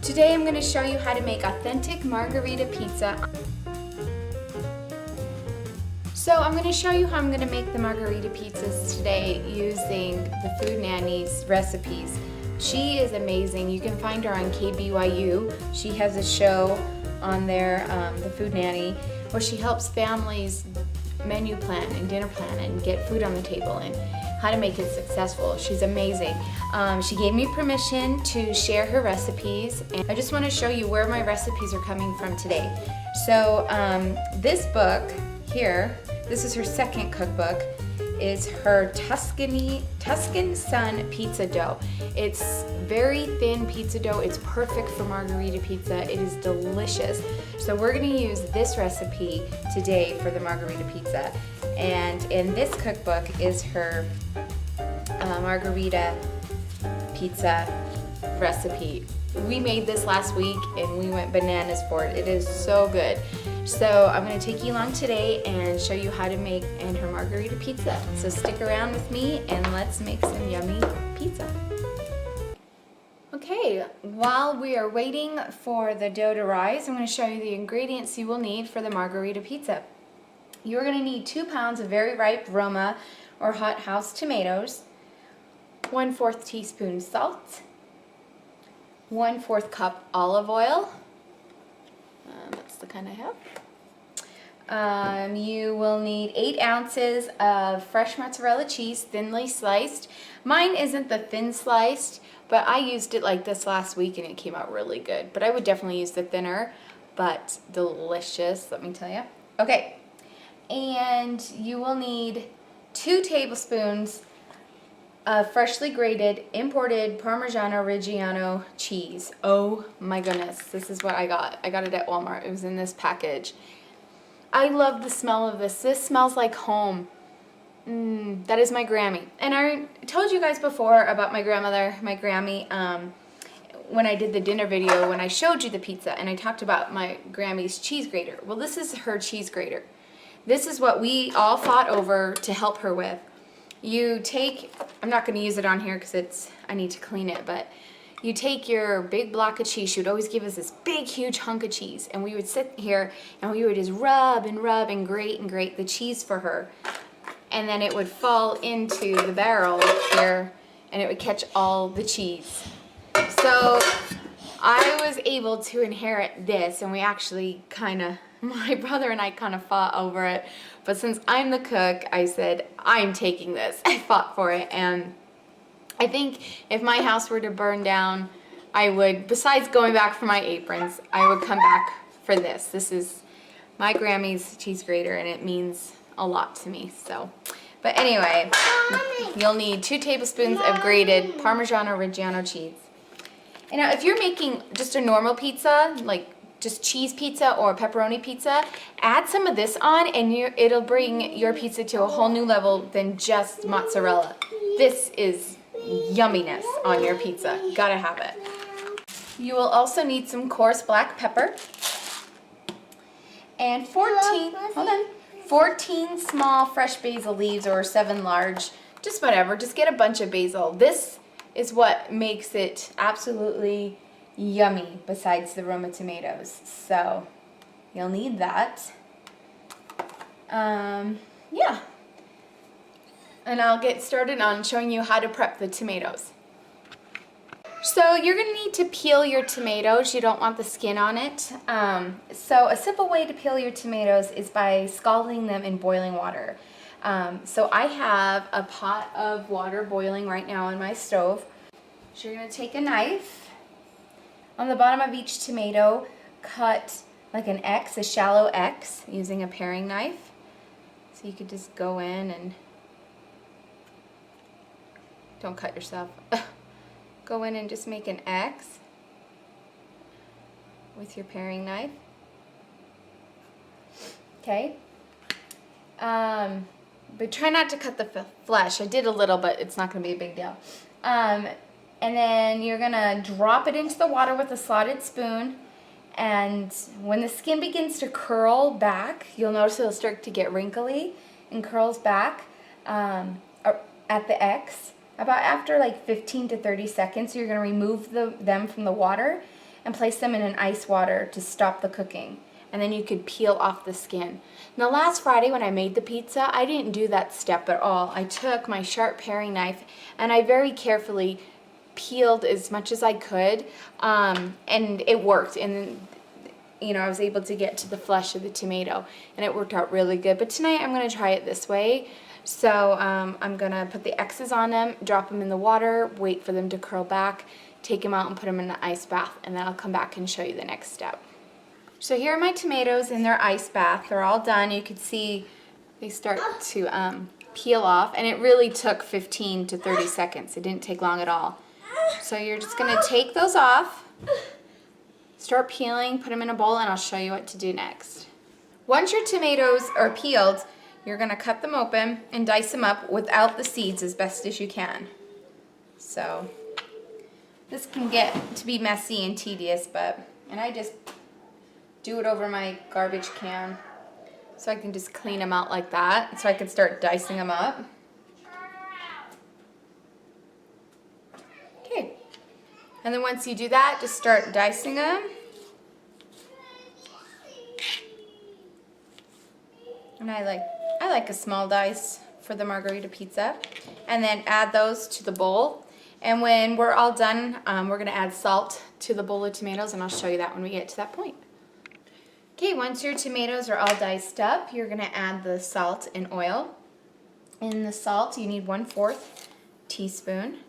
Today I'm going to show you how to make authentic margarita pizza. So I'm going to show you how I'm going to make the margarita pizzas today using the Food Nanny's recipes. She is amazing. You can find her on KBYU. She has a show on there, the Food Nanny, where she helps families menu plan and dinner plan and get food on the table and how to make it successful. She's amazing. She gave me permission to share her recipes, and I just want to show you where my recipes are coming from today. So this book here, this is her second cookbook, is her Tuscan Sun pizza dough. It's very thin pizza dough. It's perfect for margarita pizza. It is delicious. So we're gonna use this recipe today for the margarita pizza. And in this cookbook is her margarita pizza recipe. We made this last week and we went bananas for it. It is so good. So I'm going to take you along today and show you how to make her margarita pizza. So stick around with me and let's make some yummy pizza. Okay, while we are waiting for the dough to rise, I'm going to show you the ingredients you will need for the margarita pizza. You're going to need 2 pounds of very ripe Roma or hothouse tomatoes, 1/4 teaspoon salt, 1/4 cup olive oil. That's the kind I have. You will need 8 ounces of fresh mozzarella cheese, thinly sliced. Mine isn't the thin sliced, but I used it like this last week and it came out really good. But I would definitely use the thinner, but delicious, let me tell you. Okay, and you will need 2 tablespoons of freshly grated imported Parmigiano Reggiano cheese. Oh my goodness, this is what I got. I got it at Walmart. It was in this package. I love the smell of this. This smells like home. That is my Grammy. And I told you guys before about my grandmother, my Grammy, when I did the dinner video, when I showed you the pizza, and I talked about my Grammy's cheese grater. Well, this is her cheese grater. This is what we all fought over to help her with. You take, I'm not going to use it on here because I need to clean it, but you take your big block of cheese. She would always give us this big, huge hunk of cheese, and we would sit here and we would just rub and grate the cheese for her, and then it would fall into the barrel here, and it would catch all the cheese. So I was able to inherit this, and we actually my brother and I kind of fought over it, but since I'm the cook, I said, I'm taking this. I fought for it, and I think if my house were to burn down, I would, besides going back for my aprons, I would come back for this. This is my Grammy's cheese grater, and it means a lot to me. So, but anyway, you'll need 2 tablespoons of grated Parmigiano Reggiano cheese. And now if you're making just a normal pizza, like just cheese pizza or pepperoni pizza, add some of this on and it'll bring your pizza to a whole new level than just mozzarella. This is yumminess on your pizza. Gotta have it. You will also need some coarse black pepper and 14 small fresh basil leaves, or 7 large, just whatever. Just get a bunch of basil. This is what makes it absolutely yummy besides the Roma tomatoes. So you'll need that. Yeah. And I'll get started on showing you how to prep the tomatoes. So you're going to need to peel your tomatoes. You don't want the skin on it. So a simple way to peel your tomatoes is by scalding them in boiling water. So I have a pot of water boiling right now on my stove. So you're going to take a knife. On the bottom of each tomato, cut like an X, a shallow X, using a paring knife. So you could just go in and, don't cut yourself, go in and just make an X with your paring knife. Okay. But try not to cut the flesh. I did a little, but it's not going to be a big deal. And then you're going to drop it into the water with a slotted spoon. And when the skin begins to curl back, you'll notice it'll start to get wrinkly and curls back at the X. About after like 15 to 30 seconds, you're going to remove them from the water. and place them in an ice water to stop the cooking. And then you could peel off the skin. Now last Friday when I made the pizza, I didn't do that step at all. I took my sharp paring knife and I very carefully peeled as much as I could, and it worked. And you know, I was able to get to the flesh of the tomato, and it worked out really good. But tonight I'm going to try it this way. So I'm going to put the X's on them, drop them in the water, wait for them to curl back, take them out and put them in the ice bath, and then I'll come back and show you the next step. So here are my tomatoes in their ice bath. They're all done. You can see they start to peel off, and it really took 15 to 30 seconds. It didn't take long at all. So you're just going to take those off, start peeling, put them in a bowl, and I'll show you what to do next. Once your tomatoes are peeled, you're going to cut them open and dice them up without the seeds as best as you can. So this can get to be messy and tedious, and I just do it over my garbage can so I can just clean them out like that, so I can start dicing them up. Okay, and then once you do that, just start dicing them. And I like a small dice for the margarita pizza, and then add those to the bowl. And when we're all done, we're going to add salt to the bowl of tomatoes, and I'll show you that when we get to that point. Okay, once your tomatoes are all diced up, you're going to add the salt and oil. In the salt, you need 1/4 teaspoon.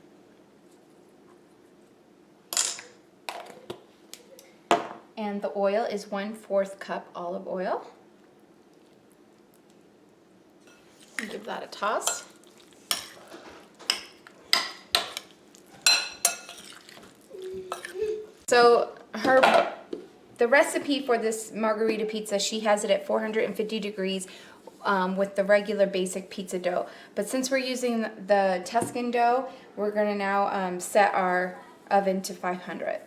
And the oil is 1/4 cup olive oil. Give that a toss. So the recipe for this margarita pizza, she has it at 450 degrees with the regular basic pizza dough. But since we're using the Tuscan dough, we're going to now set our oven to 500.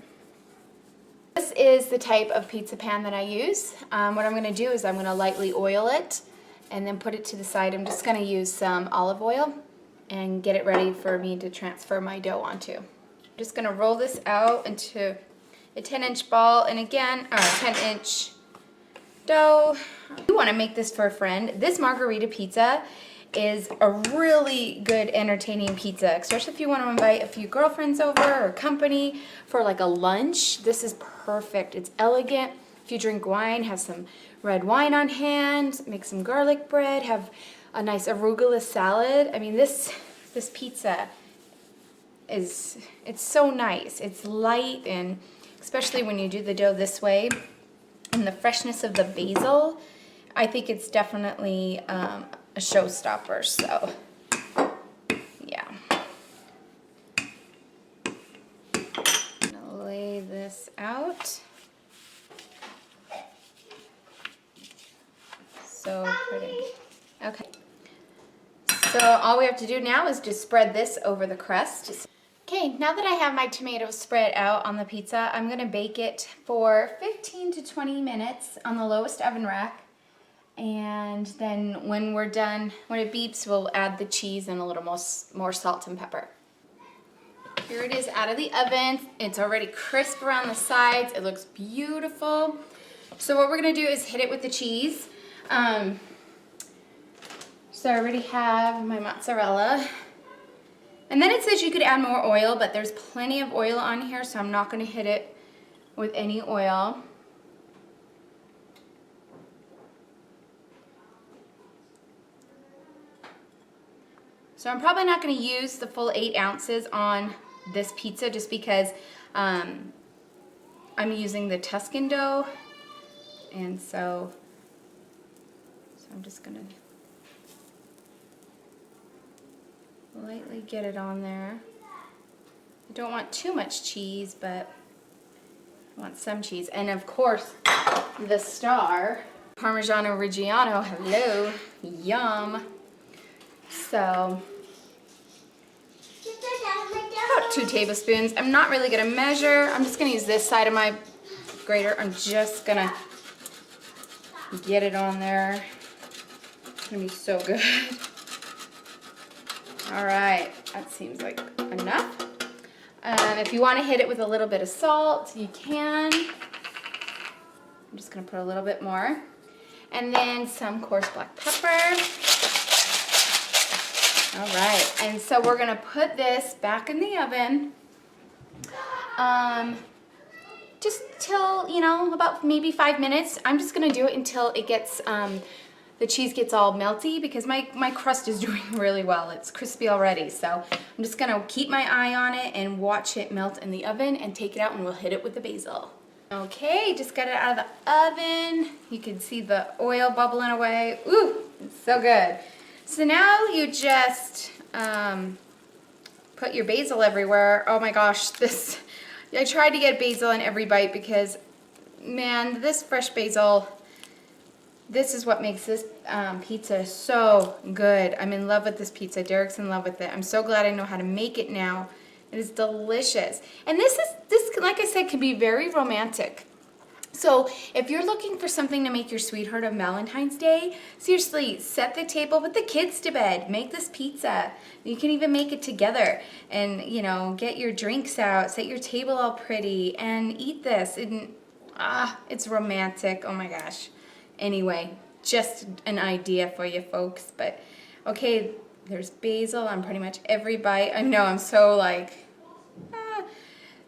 This is the type of pizza pan that I use. What I'm going to do is I'm going to lightly oil it and then put it to the side. I'm just going to use some olive oil and get it ready for me to transfer my dough onto. I'm just going to roll this out into a 10-inch ball, and again, 10-inch dough. You want to make this for a friend. This margarita pizza is a really good entertaining pizza, especially if you want to invite a few girlfriends over or company for like a lunch. This is perfect. It's elegant. If you drink wine, have some red wine on hand, make some garlic bread, have a nice arugula salad. I mean, this pizza it's so nice. It's light, and especially when you do the dough this way, and the freshness of the basil, I think it's definitely a showstopper. So yeah, I'm gonna lay this out. So pretty. Okay. So all we have to do now is just spread this over the crust. Okay, now that I have my tomatoes spread out on the pizza, I'm going to bake it for 15 to 20 minutes on the lowest oven rack. And then when we're done, when it beeps, we'll add the cheese and a little more salt and pepper. Here it is out of the oven. It's already crisp around the sides. It looks beautiful. So what we're going to do is hit it with the cheese. So I already have my mozzarella. And then it says you could add more oil, but there's plenty of oil on here, so I'm not going to hit it with any oil. So I'm probably not going to use the full 8 ounces on this pizza just because I'm using the Tuscan dough, and so I'm just going to lightly get it on there. I don't want too much cheese, but I want some cheese. And of course, the star, Parmigiano Reggiano. Hello, yum. So, about 2 tablespoons. I'm not really gonna measure. I'm just gonna use this side of my grater. I'm just gonna get it on there. It's gonna be so good. All right, that seems like enough. If you want to hit it with a little bit of salt, you can. I'm just going to put a little bit more. And then some coarse black pepper. All right, and so we're going to put this back in the oven. Just till, you know, about maybe 5 minutes. I'm just going to do it until it gets, the cheese gets all melty, because my crust is doing really well. It's crispy already, so I'm just going to keep my eye on it and watch it melt in the oven and take it out, and we'll hit it with the basil. Okay, just got it out of the oven. You can see the oil bubbling away. Ooh, it's so good. So now you just put your basil everywhere. Oh my gosh, I tried to get basil in every bite because, man, this fresh basil, this is what makes this pizza so good. I'm in love with this pizza. Derek's in love with it. I'm so glad I know how to make it now. It is delicious. And this, like I said, can be very romantic. So if you're looking for something to make your sweetheart on Valentine's Day, seriously, set the table, put the kids to bed, make this pizza. You can even make it together and, you know, get your drinks out, set your table all pretty, and eat this. And, it's romantic. Oh my gosh. Anyway, just an idea for you folks. But, okay, there's basil on pretty much every bite. I know, I'm so like...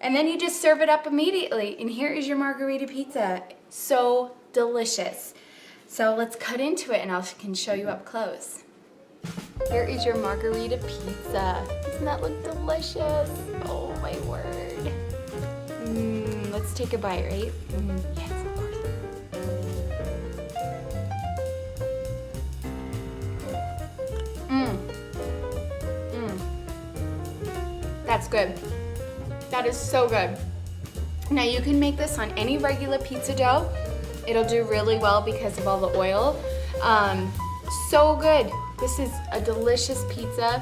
And then you just serve it up immediately. And here is your margarita pizza. So delicious. So let's cut into it and I can show you up close. Here is your margarita pizza. Doesn't that look delicious? Oh my word. Let's take a bite, right? Yes, of course. That's good. That is so good. Now you can make this on any regular pizza dough. It'll do really well because of all the oil. So good. This is a delicious pizza.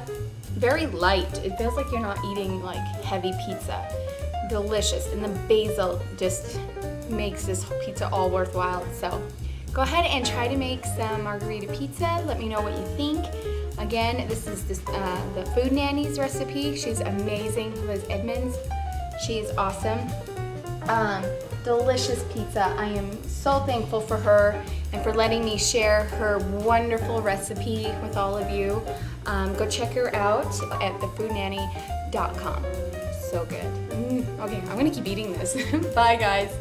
Very light. It feels like you're not eating like heavy pizza. Delicious. And the basil just makes this pizza all worthwhile. So go ahead and try to make some margarita pizza. Let me know what you think. Again, this is the Food Nanny's recipe. She's amazing, Liz Edmunds. She's awesome. Delicious pizza. I am so thankful for her and for letting me share her wonderful recipe with all of you. Go check her out at thefoodnanny.com. So good. Okay, I'm gonna keep eating this. Bye guys.